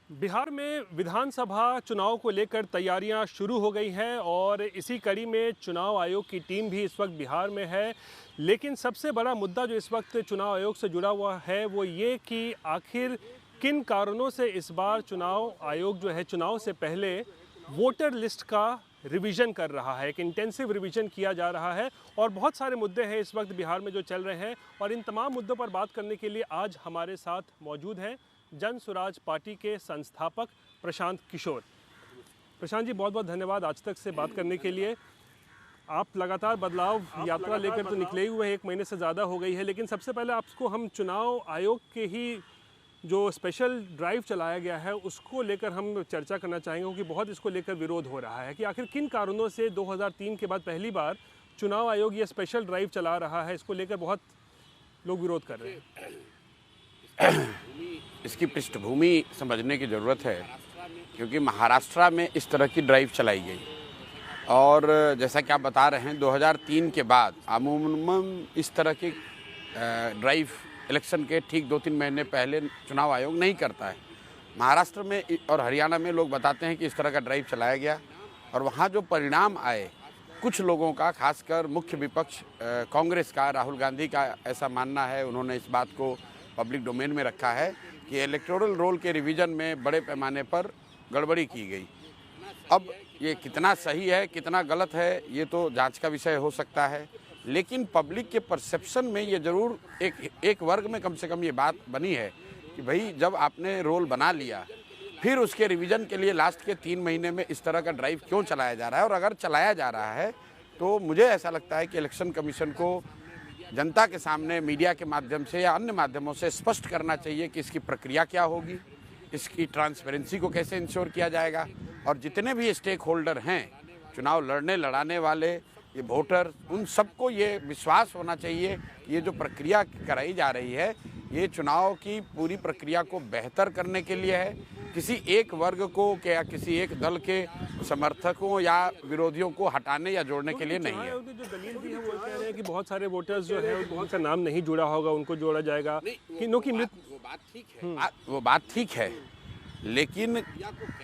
बिहार में विधानसभा चुनाव को लेकर तैयारियां शुरू हो गई हैं और इसी कड़ी में चुनाव आयोग की टीम भी इस वक्त बिहार में है। लेकिन सबसे बड़ा मुद्दा जो इस वक्त चुनाव आयोग से जुड़ा हुआ है वो ये कि आखिर किन कारणों से इस बार चुनाव आयोग जो है चुनाव से पहले वोटर लिस्ट का रिवीजन कर रहा है। एक इंटेंसिव रिवीजन किया जा रहा है और बहुत सारे मुद्दे हैं इस वक्त बिहार में जो चल रहे हैं और इन तमाम मुद्दों पर बात करने के लिए आज हमारे साथ मौजूद हैं जन स्वराज पार्टी के संस्थापक प्रशांत किशोर। प्रशांत जी, बहुत बहुत धन्यवाद आज तक से बात करने के लिए। आप लगातार बदलाव यात्रा लेकर तो निकले ही हुए हैं, 1 महीने से ज़्यादा हो गई है, लेकिन सबसे पहले आपको हम चुनाव आयोग के ही जो स्पेशल ड्राइव चलाया गया है उसको लेकर हम चर्चा करना चाहेंगे, क्योंकि बहुत इसको लेकर विरोध हो रहा है कि आखिर किन कारणों से 2003 के बाद पहली बार चुनाव आयोग ये स्पेशल ड्राइव चला रहा है। इसको लेकर बहुत लोग विरोध कर रहे हैं। इसकी पृष्ठभूमि समझने की ज़रूरत है, क्योंकि महाराष्ट्र में इस तरह की ड्राइव चलाई गई और जैसा कि आप बता रहे हैं 2003 के बाद अमूमन इस तरह की ड्राइव इलेक्शन के ठीक 2-3 महीने पहले चुनाव आयोग नहीं करता है। महाराष्ट्र में और हरियाणा में लोग बताते हैं कि इस तरह का ड्राइव चलाया गया और वहाँ जो परिणाम आए, कुछ लोगों का, खासकर मुख्य विपक्ष कांग्रेस का, राहुल गांधी का ऐसा मानना है, उन्होंने इस बात को पब्लिक डोमेन में रखा है कि इलेक्टोरल रोल के रिवीजन में बड़े पैमाने पर गड़बड़ी की गई। अब ये कितना सही है कितना गलत है ये तो जांच का विषय हो सकता है, लेकिन पब्लिक के परसेप्शन में ये ज़रूर एक वर्ग में कम से कम ये बात बनी है कि भाई जब आपने रोल बना लिया फिर उसके रिवीजन के लिए लास्ट के 3 महीने में इस तरह का ड्राइव क्यों चलाया जा रहा है। और अगर चलाया जा रहा है तो मुझे ऐसा लगता है कि इलेक्शन कमीशन को जनता के सामने मीडिया के माध्यम से या अन्य माध्यमों से स्पष्ट करना चाहिए कि इसकी प्रक्रिया क्या होगी, इसकी ट्रांसपेरेंसी को कैसे इंश्योर किया जाएगा और जितने भी स्टेक होल्डर हैं, चुनाव लड़ाने वाले, ये वोटर, उन सबको ये विश्वास होना चाहिए कि ये जो प्रक्रिया कराई जा रही है ये चुनाव की पूरी प्रक्रिया को बेहतर करने के लिए है, किसी एक वर्ग को या किसी एक दल के समर्थकों या विरोधियों को हटाने या जोड़ने के लिए नहीं है। जो दलील दी है वो कह रहे हैं कि बहुत सारे वोटर्स जो है उनका नाम नहीं जुड़ा होगा, उनको जोड़ा जाएगा कि नो की मृत। वो बात ठीक है, लेकिन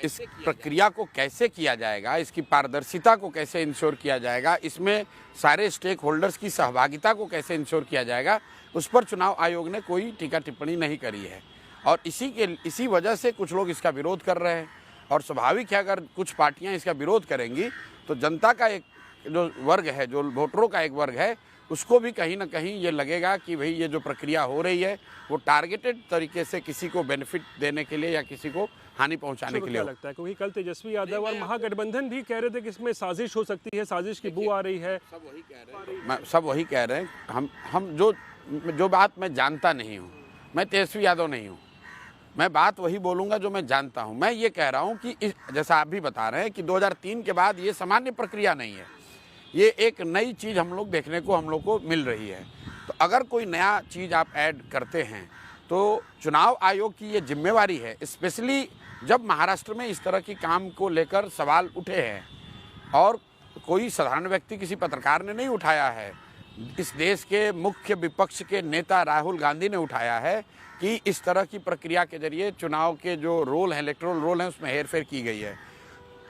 इस प्रक्रिया को कैसे किया जाएगा, इसकी पारदर्शिता को कैसे इंश्योर किया जाएगा, इसमें सारे स्टेक होल्डर्स की सहभागिता को कैसे इंश्योर किया जाएगा, उस पर चुनाव आयोग ने कोई टीका टिप्पणी नहीं करी है और इसी वजह से कुछ लोग इसका विरोध कर रहे हैं। और स्वाभाविक है, अगर कुछ पार्टियां इसका विरोध करेंगी तो जनता का एक जो वर्ग है, जो वोटरों का एक वर्ग है, उसको भी कहीं ना कहीं ये लगेगा कि भाई ये जो प्रक्रिया हो रही है वो टारगेटेड तरीके से किसी को बेनिफिट देने के लिए या किसी को हानि पहुंचाने के लिए लगता है। क्योंकि कल तेजस्वी यादव और महागठबंधन भी कह रहे थे कि इसमें साजिश हो सकती है, साजिश की बू आ रही है। सब वही कह रहे हैं। हम जो बात मैं जानता नहीं हूँ, मैं तेजस्वी यादव नहीं हूँ, मैं बात वही बोलूँगा जो मैं जानता हूँ। मैं ये कह रहा हूँ कि जैसा आप भी बता रहे हैं कि 2003 के बाद ये सामान्य प्रक्रिया नहीं है, ये एक नई चीज़ हम लोग देखने को हम लोग को मिल रही है। तो अगर कोई नया चीज़ आप ऐड करते हैं तो चुनाव आयोग की ये जिम्मेवारी है, स्पेशली जब महाराष्ट्र में इस तरह की काम को लेकर सवाल उठे हैं और कोई साधारण व्यक्ति, किसी पत्रकार ने नहीं उठाया है, इस देश के मुख्य विपक्ष के नेता राहुल गांधी ने उठाया है कि इस तरह की प्रक्रिया के जरिए चुनाव के जो रोल हैं, इलेक्टोरल रोल हैं, उसमें हेरफेर की गई है।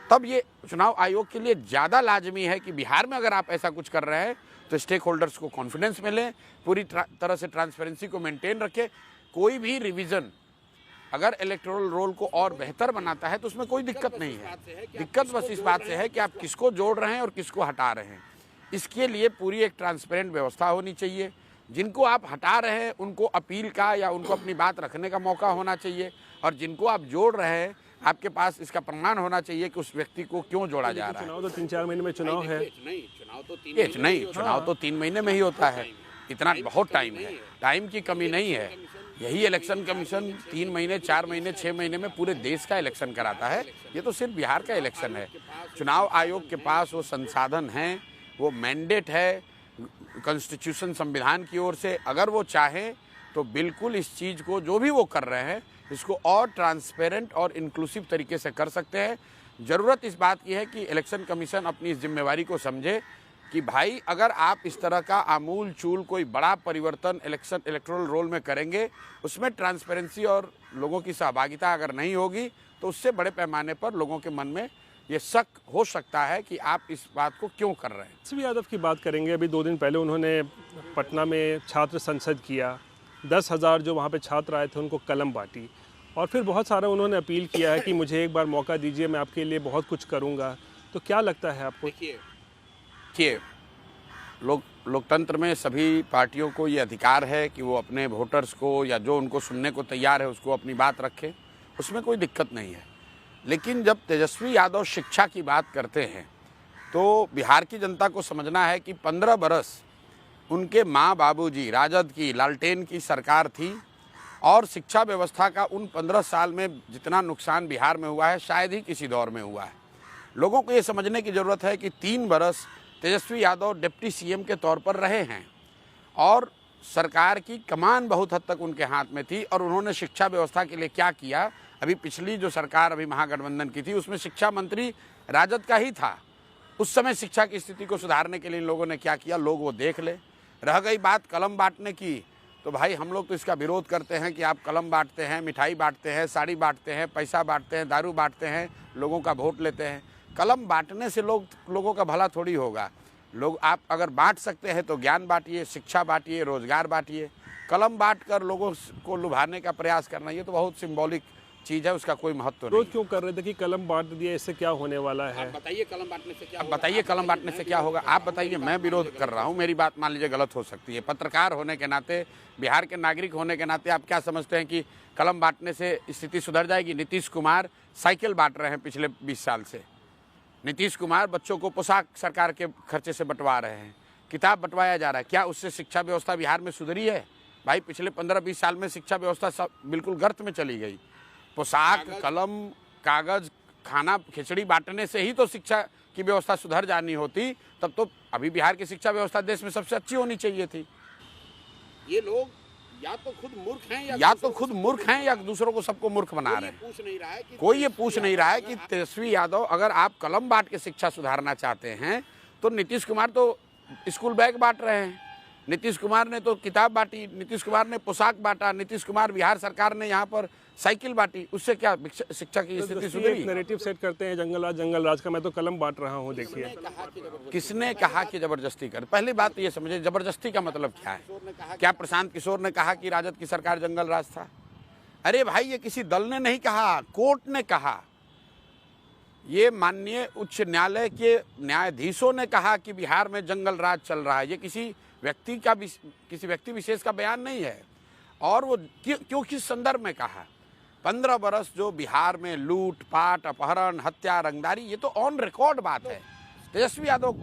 तब ये चुनाव आयोग के लिए ज़्यादा लाजमी है कि बिहार में अगर आप ऐसा कुछ कर रहे हैं तो स्टेक होल्डर्स को कॉन्फिडेंस मिले, पूरी तरह से ट्रांसपेरेंसी को मेंटेन रखे। कोई भी रिवीजन अगर इलेक्टोरल रोल को और बेहतर बनाता है तो उसमें कोई दिक्कत नहीं है। दिक्कत बस इस बात से है कि आप किसको जोड़ रहे हैं और किसको हटा रहे हैं। इसके लिए पूरी एक ट्रांसपेरेंट व्यवस्था होनी चाहिए। जिनको आप हटा रहे हैं उनको अपील का या उनको अपनी बात रखने का मौका होना चाहिए और जिनको आप जोड़ रहे हैं आपके पास इसका प्रमाण होना चाहिए कि उस व्यक्ति को क्यों जोड़ा जा रहा है। चुनाव तो 3-4 महीने में चुनाव है। चुनाव तो 3 महीने में ही होता है, इतना बहुत टाइम है, टाइम की कमी नहीं है। यही इलेक्शन कमीशन 3 महीने, 4 महीने, 6 महीने में पूरे देश का इलेक्शन कराता है। ये तो सिर्फ बिहार का इलेक्शन है। चुनाव आयोग के पास वो संसाधन हैं, वो मैंडेट है कॉन्स्टिट्यूशन, संविधान की ओर से। अगर वो चाहें तो बिल्कुल इस चीज़ को, जो भी वो कर रहे हैं, इसको और ट्रांसपेरेंट और इंक्लूसिव तरीके से कर सकते हैं। ज़रूरत इस बात की है कि इलेक्शन कमीशन अपनी इस जिम्मेवारी को समझे कि भाई अगर आप इस तरह का आमूल चूल कोई बड़ा परिवर्तन इलेक्टोरल रोल में करेंगे, उसमें ट्रांसपेरेंसी और लोगों की सहभागिता अगर नहीं होगी तो उससे बड़े पैमाने पर लोगों के मन में ये शक हो सकता है कि आप इस बात को क्यों कर रहे हैं। तेजस्वी यादव की बात करेंगे। अभी 2 दिन पहले उन्होंने पटना में छात्र संसद किया, 10,000 जो वहाँ पे छात्र आए थे उनको कलम बांटी, और फिर बहुत सारा उन्होंने अपील किया है कि मुझे एक बार मौका दीजिए, मैं आपके लिए बहुत कुछ करूँगा। तो क्या लगता है आपको? देखिए, लोकतंत्र में सभी पार्टियों को ये अधिकार है कि वो अपने वोटर्स को या जो उनको सुनने को तैयार है उसको अपनी बात रखें, उसमें कोई दिक्कत नहीं है। लेकिन जब तेजस्वी यादव शिक्षा की बात करते हैं तो बिहार की जनता को समझना है कि 15 बरस उनके माँ बाबूजी राजद की लालटेन की सरकार थी और शिक्षा व्यवस्था का उन 15 साल में जितना नुकसान बिहार में हुआ है शायद ही किसी दौर में हुआ है। लोगों को ये समझने की ज़रूरत है कि 3 बरस तेजस्वी यादव डिप्टी सीएम के तौर पर रहे हैं और सरकार की कमान बहुत हद तक उनके हाथ में थी और उन्होंने शिक्षा व्यवस्था के लिए क्या किया। अभी पिछली जो सरकार अभी महागठबंधन की थी उसमें शिक्षा मंत्री राजद का ही था। उस समय शिक्षा की स्थिति को सुधारने के लिए इन लोगों ने क्या किया, लोग वो देख ले। रह गई बात कलम बांटने की, तो भाई हम लोग तो इसका विरोध करते हैं कि आप कलम बांटते हैं, मिठाई बांटते हैं, साड़ी बांटते हैं, पैसा बांटते हैं, दारू बांटते हैं, लोगों का वोट लेते हैं। कलम बांटने से लोगों का भला थोड़ी होगा। लोग आप अगर बांट सकते हैं तो ज्ञान बांटिए, शिक्षा बांटिए, रोजगार बांटिए। कलम बांट कर लोगों को लुभाने का प्रयास करना ये तो बहुत सिंबॉलिक चीज़ है, उसका कोई महत्व नहीं। रोज क्यों कर रहे थे कि कलम बांट दिया, इससे क्या होने वाला है? बताइए कलम बांटने से क्या, बताइए कलम बांटने से क्या होगा? आप बताइए। मैं विरोध कर रहा हूँ, मेरी बात मान लीजिए गलत हो सकती है। पत्रकार होने के नाते, बिहार के नागरिक होने के नाते आप क्या समझते हैं कि कलम बांटने से स्थिति सुधर जाएगी? नीतीश कुमार साइकिल बांट रहे हैं पिछले 20 साल से। नीतीश कुमार बच्चों को पोशाक सरकार के खर्चे से बंटवा रहे हैं, किताब बंटवाया जा रहा है। क्या उससे शिक्षा व्यवस्था बिहार में सुधरी है? भाई पिछले 15-20 साल में शिक्षा व्यवस्था सब बिल्कुल गर्त में चली गई। पोशाक, कलम, कागज, खाना, खिचड़ी बांटने से ही तो शिक्षा की व्यवस्था सुधर जानी होती। तब तो अभी बिहार की शिक्षा व्यवस्था देश में सबसे अच्छी होनी चाहिए थी। ये लोग या तो खुद मूर्ख हैं या दूसरों को सबको मूर्ख बना रहे हैं। कोई ये पूछ नहीं रहा है कि तेजस्वी यादव अगर आप कलम बांट के शिक्षा सुधारना चाहते हैं तो नीतीश कुमार तो स्कूल बैग बांट रहे हैं, नीतीश कुमार ने तो किताब बांटी, नीतीश कुमार ने पोशाक बांटा, नीतीश कुमार बिहार सरकार ने यहाँ पर साइकिल बांटी। उससे क्या शिक्षा की स्थिति सुधरी? नैरेटिव सेट करते हैं जंगल राज का, मैं तो कलम बांट रहा हूँ। देखिए किसने कहा कि जबरदस्ती कर? पहली बात ये समझे, जबरदस्ती का मतलब क्या है? क्या प्रशांत किशोर ने कहा कि राजद की सरकार जंगल राज था? अरे भाई ये किसी दल ने नहीं कहा, कोर्ट ने कहा। ये माननीय उच्च न्यायालय के न्यायाधीशों ने कहा कि बिहार में जंगल राज चल रहा है। ये किसी व्यक्ति विशेष का बयान नहीं है। और वो क्यों किस संदर्भ में कहा? 15 बरस जो बिहार में लूट पाट, अपहरण, हत्या, रंगदारी, ये तो ऑन रिकॉर्ड बात है। तेजस्वी यादव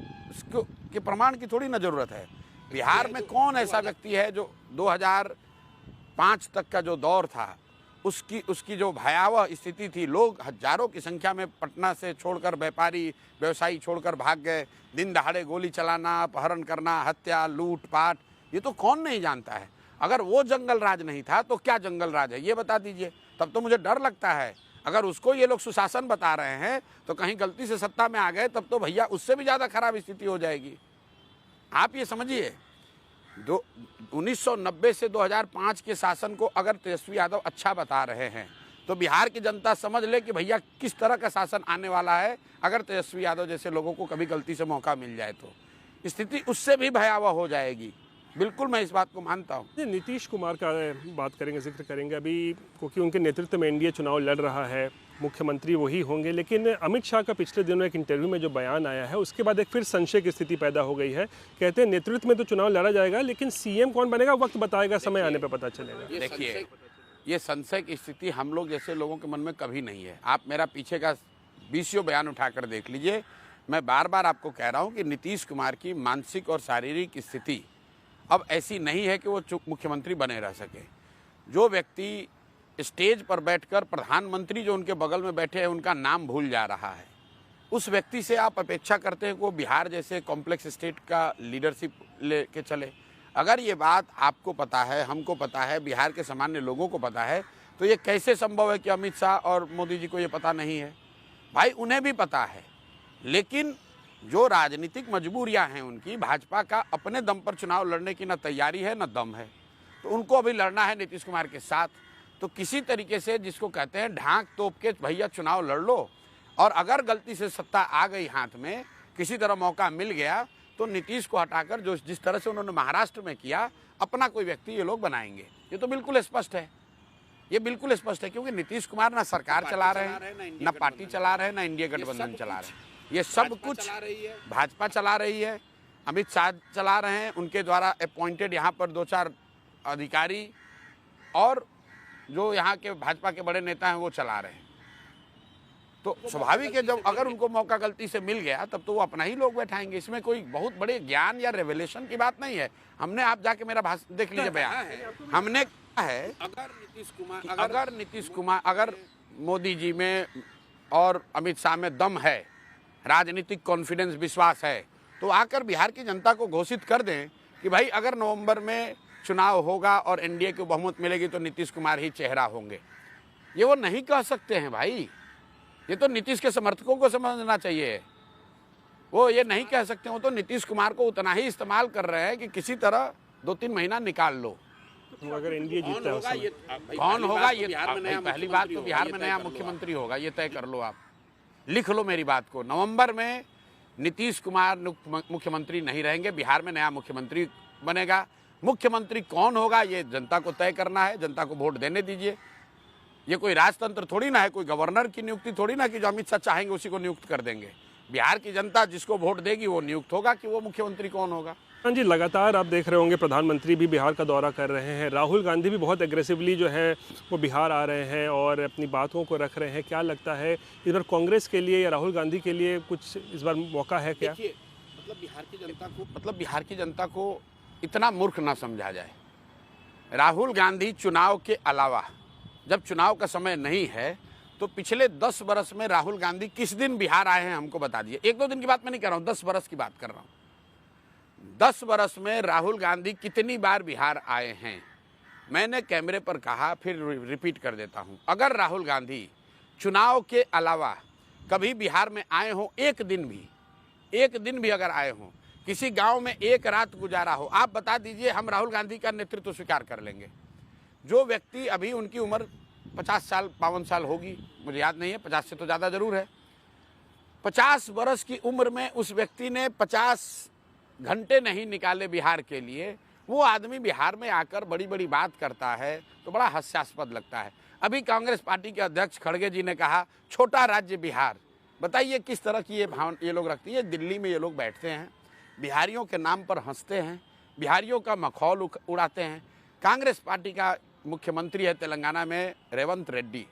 के प्रमाण की थोड़ी ना जरूरत है। बिहार में कौन ऐसा व्यक्ति है जो 2005 तक का जो दौर था उसकी जो भयावह स्थिति थी, लोग हजारों की संख्या में पटना से छोड़कर, व्यापारी व्यवसायी छोड़कर भाग गए, दिन दहाड़े गोली चलाना, अपहरण करना, हत्या, लूट पाट, ये तो कौन नहीं जानता है। अगर वो जंगल राज नहीं था तो क्या जंगल राज है ये बता दीजिए। तब तो मुझे डर लगता है, अगर उसको ये लोग सुशासन बता रहे हैं तो कहीं गलती से सत्ता में आ गए तब तो भैया उससे भी ज़्यादा खराब स्थिति हो जाएगी। आप ये समझिए, 1990 से 2005 के शासन को अगर तेजस्वी यादव अच्छा बता रहे हैं तो बिहार की जनता समझ ले कि भैया किस तरह का शासन आने वाला है अगर तेजस्वी यादव जैसे लोगों को कभी गलती से मौका मिल जाए तो स्थिति उससे भी भयावह हो जाएगी। बिल्कुल मैं इस बात को मानता हूँ। नीतीश कुमार का बात करेंगे, जिक्र करेंगे अभी, क्योंकि उनके नेतृत्व में एनडीए चुनाव लड़ रहा है, मुख्यमंत्री वही होंगे। लेकिन अमित शाह का पिछले दिनों एक इंटरव्यू में जो बयान आया है उसके बाद एक फिर संशय की स्थिति पैदा हो गई है। कहते हैं नेतृत्व में तो चुनाव लड़ा जाएगा लेकिन सीएम कौन बनेगा वक्त बताएगा, समय आने पर पता चलेगा। देखिए ये संशय की स्थिति हम लोग जैसे लोगों के मन में कभी नहीं है। आप मेरा पीछे का 20 बयान उठाकर देख लीजिए। मैं बार बार आपको कह रहा हूँ कि नीतीश कुमार की मानसिक और शारीरिक स्थिति अब ऐसी नहीं है कि वो मुख्यमंत्री बने रह सके। जो व्यक्ति स्टेज पर बैठकर प्रधानमंत्री जो उनके बगल में बैठे हैं उनका नाम भूल जा रहा है, उस व्यक्ति से आप अपेक्षा करते हैं कि वो बिहार जैसे कॉम्प्लेक्स स्टेट का लीडरशिप लेके चले। अगर ये बात आपको पता है, हमको पता है, बिहार के सामान्य लोगों को पता है, तो ये कैसे संभव है कि अमित शाह और मोदी जी को ये पता नहीं है? भाई उन्हें भी पता है, लेकिन जो राजनीतिक मजबूरियां हैं उनकी, भाजपा का अपने दम पर चुनाव लड़ने की ना तैयारी है ना दम है, तो उनको अभी लड़ना है नीतीश कुमार के साथ। तो किसी तरीके से जिसको कहते हैं ढांक तोप के भैया चुनाव लड़ लो, और अगर गलती से सत्ता आ गई हाथ में, किसी तरह मौका मिल गया, तो नीतीश को हटाकर जो जिस तरह से उन्होंने महाराष्ट्र में किया, अपना कोई व्यक्ति ये लोग बनाएंगे। ये तो बिल्कुल स्पष्ट है, ये बिल्कुल स्पष्ट है, क्योंकि नीतीश कुमार ना सरकार चला रहे हैं, ना पार्टी चला रहे हैं, ना इंडिया गठबंधन चला रहे हैं। ये सब कुछ भाजपा चला रही है, अमित शाह चला रहे हैं, उनके द्वारा अपॉइंटेड यहाँ पर 2-4 अधिकारी और जो यहाँ के भाजपा के बड़े नेता हैं वो चला रहे हैं। तो स्वाभाविक है, जब अगर उनको मौका गलती से मिल गया तब तो वो अपना ही लोग बैठाएंगे। इसमें कोई बहुत बड़े ज्ञान या रेवलेशन की बात नहीं है। हमने, आप जाके मेरा भाषण देख लीजिए, बयान हमने कहा है, अगर नीतीश कुमार, अगर मोदी जी में और अमित शाह में दम है, राजनीतिक कॉन्फिडेंस, विश्वास है, तो आकर बिहार की जनता को घोषित कर दें कि भाई अगर नवंबर में चुनाव होगा और एनडीए को बहुमत मिलेगी तो नीतीश कुमार ही चेहरा होंगे। ये वो नहीं कह सकते हैं भाई, ये तो नीतीश के समर्थकों को समझना चाहिए। वो ये नहीं कह सकते, वो तो नीतीश कुमार को उतना ही इस्तेमाल कर रहे हैं कि किसी तरह 2-3 महीना निकाल लो। तो अगर एनडीए जीतता है, कौन होगा ये, पहली बात तो बिहार में नया मुख्यमंत्री होगा, ये तय कर लो, आप लिख लो मेरी बात को। नवंबर में नीतीश कुमार मुख्यमंत्री नहीं रहेंगे, बिहार में नया मुख्यमंत्री बनेगा। मुख्यमंत्री कौन होगा ये जनता को तय करना है, जनता को वोट देने दीजिए। ये कोई राजतंत्र थोड़ी ना है, कोई गवर्नर की नियुक्ति थोड़ी ना कि जो अमित शाह चाहेंगे उसी को नियुक्त कर देंगे। बिहार की जनता जिसको वोट देगी वो नियुक्त होगा कि वो मुख्यमंत्री कौन होगा। हाँ जी, लगातार आप देख रहे होंगे प्रधानमंत्री भी बिहार का दौरा कर रहे हैं, राहुल गांधी भी बहुत एग्रेसिवली जो है वो बिहार आ रहे हैं और अपनी बातों को रख रहे हैं। क्या लगता है इस बार कांग्रेस के लिए या राहुल गांधी के लिए कुछ इस बार मौका है क्या? मतलब बिहार की जनता को इतना मूर्ख ना समझा जाए। राहुल गांधी चुनाव के अलावा, जब चुनाव का समय नहीं है, तो पिछले 10 बरस में राहुल गांधी किस दिन बिहार आए हैं हमको बता दीजिए। 1-2 दिन की बात मैं नहीं कर रहा हूँ, 10 बरस की बात कर रहा हूँ। 10 बरस में राहुल गांधी कितनी बार बिहार आए हैं? मैंने कैमरे पर कहा, फिर रिपीट कर देता हूँ, अगर राहुल गांधी चुनाव के अलावा कभी बिहार में आए हों, एक दिन भी अगर आए हों, किसी गांव में एक रात गुजारा हो, आप बता दीजिए, हम राहुल गांधी का नेतृत्व स्वीकार कर लेंगे। जो व्यक्ति, अभी उनकी उम्र 50 साल 52 साल होगी, मुझे याद नहीं है, 50 से तो ज़्यादा जरूर है। 50 बरस की उम्र में उस व्यक्ति ने 50 घंटे नहीं निकाले बिहार के लिए, वो आदमी बिहार में आकर बड़ी बड़ी बात करता है तो बड़ा हास्यास्पद लगता है। अभी कांग्रेस पार्टी के अध्यक्ष खड़गे जी ने कहा छोटा राज्य बिहार। बताइए किस तरह की ये भावना ये लोग रखती है। दिल्ली में ये लोग बैठते हैं, बिहारियों के नाम पर हंसते हैं, बिहारियों का मखौल उड़ाते हैं। कांग्रेस पार्टी का मुख्यमंत्री है तेलंगाना में रेवंत रेड्डी।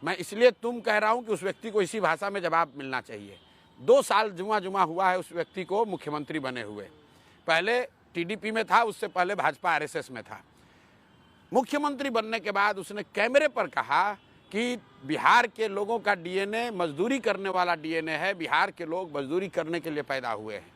मैं इसलिए तुम कह रहा हूं कि उस व्यक्ति को इसी भाषा में जवाब मिलना चाहिए। 2 साल जुमा हुआ है उस व्यक्ति को मुख्यमंत्री बने हुए। पहले टीडीपी में था, उससे पहले भाजपा आरएसएस में था। मुख्यमंत्री बनने के बाद उसने कैमरे पर कहा कि बिहार के लोगों का डीएनए मजदूरी करने वाला डीएनए है, बिहार के लोग मजदूरी करने के लिए पैदा हुए हैं।